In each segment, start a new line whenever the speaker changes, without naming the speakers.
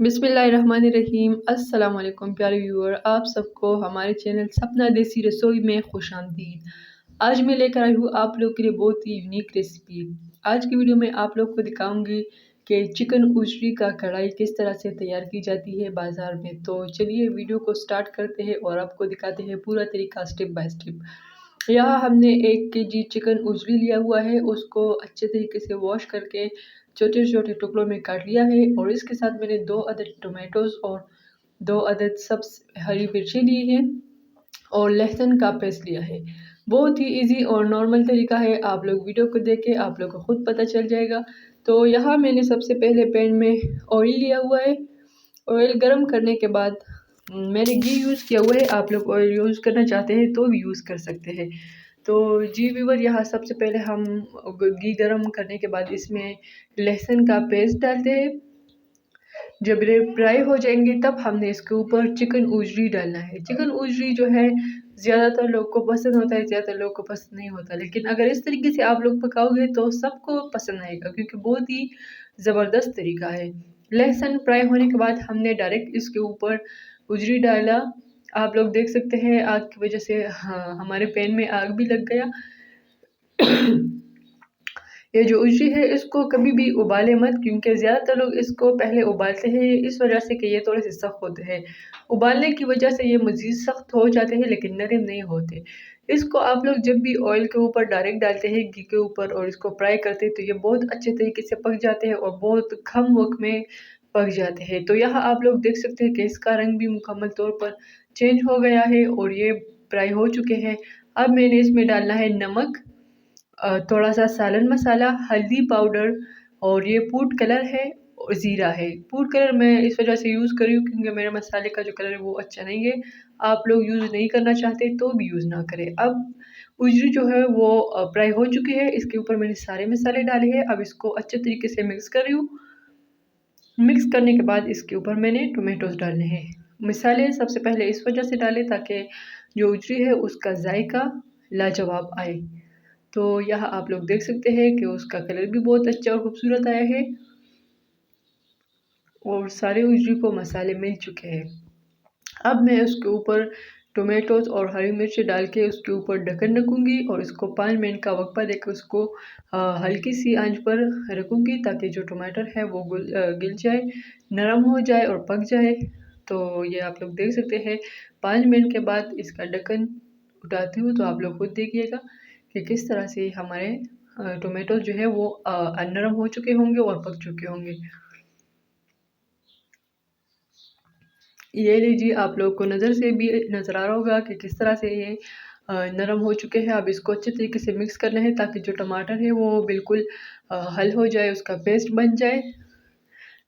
बिस्मिल्लाहिर्रहमानिर्रहीम। अस्सलाम वालेकुम प्यारे व्यूअर, आप सबको हमारे चैनल सपना देसी रसोई में खुशामदीद। आज मैं लेकर आई हूँ आप लोग के लिए बहुत ही यूनिक रेसिपी। आज की वीडियो में आप लोग को दिखाऊंगी कि चिकन उजरी का कढ़ाई किस तरह से तैयार की जाती है बाज़ार में। तो चलिए वीडियो को स्टार्ट करते हैं और आपको दिखाते हैं पूरा तरीका स्टेप बाय स्टेप। यहाँ हमने 1 केजी चिकन उजरी लिया हुआ है, उसको अच्छे तरीके से वॉश करके छोटे छोटे टुकड़ों में काट लिया है। और इसके साथ मैंने 2 अदद टोमेटोज़ और 2 अदद सब्ज़ हरी मिर्ची ली है और लहसुन का पेस्ट लिया है। बहुत ही इजी और नॉर्मल तरीका है, आप लोग वीडियो को देख के आप लोग को खुद पता चल जाएगा। तो यहाँ मैंने सबसे पहले पैन में ऑयल लिया हुआ है। ऑयल गर्म करने के बाद मैंने घी यूज़ किया हुआ है, आप लोग ऑयल यूज़ करना चाहते हैं तो भी यूज़ कर सकते हैं। तो जी व्यूअर, यहाँ सबसे पहले हम घी गर्म करने के बाद इसमें लहसुन का पेस्ट डालते हैं। जब ये फ्राई हो जाएंगे तब हमने इसके ऊपर चिकन उजरी डालना है। चिकन उजरी जो है ज़्यादातर लोग को पसंद होता है, ज़्यादातर लोग को पसंद नहीं होता, लेकिन अगर इस तरीके से आप लोग पकाओगे तो सबको पसंद आएगा क्योंकि बहुत ही ज़बरदस्त तरीका है। लहसुन फ्राई होने के बाद हमने डायरेक्ट इसके ऊपर उजरी डाला। आप लोग देख सकते हैं आग की वजह से हमारे पैन में आग भी लग गया। ये जो उजरी है इसको कभी भी उबाले मत, क्योंकि ज़्यादातर लोग इसको पहले उबालते हैं इस वजह से कि ये थोड़े से सख्त होते हैं। उबालने की वजह से ये मज़ीद सख्त हो जाते हैं लेकिन नरम नहीं होते। इसको आप लोग जब भी ऑयल के ऊपर डायरेक्ट डालते हैं घी के ऊपर और इसको फ्राई करते हैं तो ये बहुत अच्छे तरीके से पक जाते हैं और बहुत कम वक्त में पक जाते हैं। तो यहाँ आप लोग देख सकते हैं कि इसका रंग भी मुकम्मल तौर पर चेंज हो गया है और ये फ्राई हो चुके हैं। अब मैंने इसमें डालना है नमक, थोड़ा सा सालन मसाला, हल्दी पाउडर और ये फूड कलर है और ज़ीरा है। फूड कलर मैं इस वजह से यूज़ कर रही हूँ क्योंकि मेरे मसाले का जो कलर है वो अच्छा नहीं है। आप लोग यूज़ नहीं करना चाहते तो भी यूज़ ना करें। अब उजरी जो है वो फ्राई हो चुकी है, इसके ऊपर मैंने सारे मसाले डाले हैं। अब इसको अच्छे तरीके से मिक्स कर रही हूँ। मिक्स करने के बाद इसके ऊपर मैंने टोमेटोज़ डालने हैं। मसाले सबसे पहले इस वजह से डाले ताकि जो उजरी है उसका जायका लाजवाब आए। तो यहाँ आप लोग देख सकते हैं कि उसका कलर भी बहुत अच्छा और खूबसूरत आया है और सारे उजरी को मसाले मिल चुके हैं। अब मैं उसके ऊपर टोमेटोज़ और हरी मिर्च डाल के उसके ऊपर ढक्कन रखूँगी और इसको 5 मिनट का वक्फा देकर उसको हल्की सी आंच पर रखूँगी ताकि जो टमाटर है वो गिल जाए, नरम हो जाए और पक जाए। तो ये आप लोग देख सकते हैं 5 मिनट के बाद इसका ढक्कन उठाती हूँ तो आप लोग खुद देखिएगा कि किस तरह से हमारे टोमेटो जो है वो नरम हो चुके होंगे और पक चुके होंगे। ये लीजिए, आप लोग को नज़र से भी नज़र आ रहा होगा कि किस तरह से ये नरम हो चुके हैं। अब इसको अच्छे तरीके से मिक्स करना है ताकि जो टमाटर है वो बिल्कुल हल हो जाए, उसका पेस्ट बन जाए।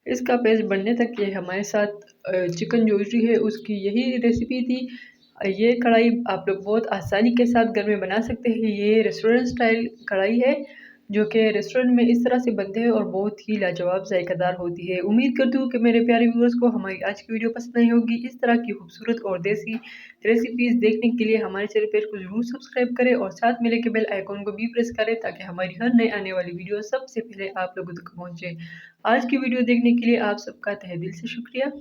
इसका पेस्ट बनने तक ये हमारे साथ चिकन जोजरी है उसकी यही रेसिपी थी। ये कढ़ाई आप लोग बहुत आसानी के साथ घर में बना सकते हैं। ये रेस्टोरेंट स्टाइल कढ़ाई है जो कि रेस्टोरेंट में इस तरह से बनते हैं और बहुत ही लाजवाब जायकादार होती है। उम्मीद करती हूँ कि मेरे प्यारे व्यूअर्स को हमारी आज की वीडियो पसंद आई होगी। इस तरह की खूबसूरत और देसी रेसिपीज़ देखने के लिए हमारे चैनल पेज को ज़रूर सब्सक्राइब करें और साथ में लेके बेल आइकॉन को भी प्रेस करें ताकि हमारी हर नए आने वाली वीडियो सबसे पहले आप लोगों तक पहुँचे। आज की वीडियो देखने के लिए आप सबका तहे दिल से शुक्रिया।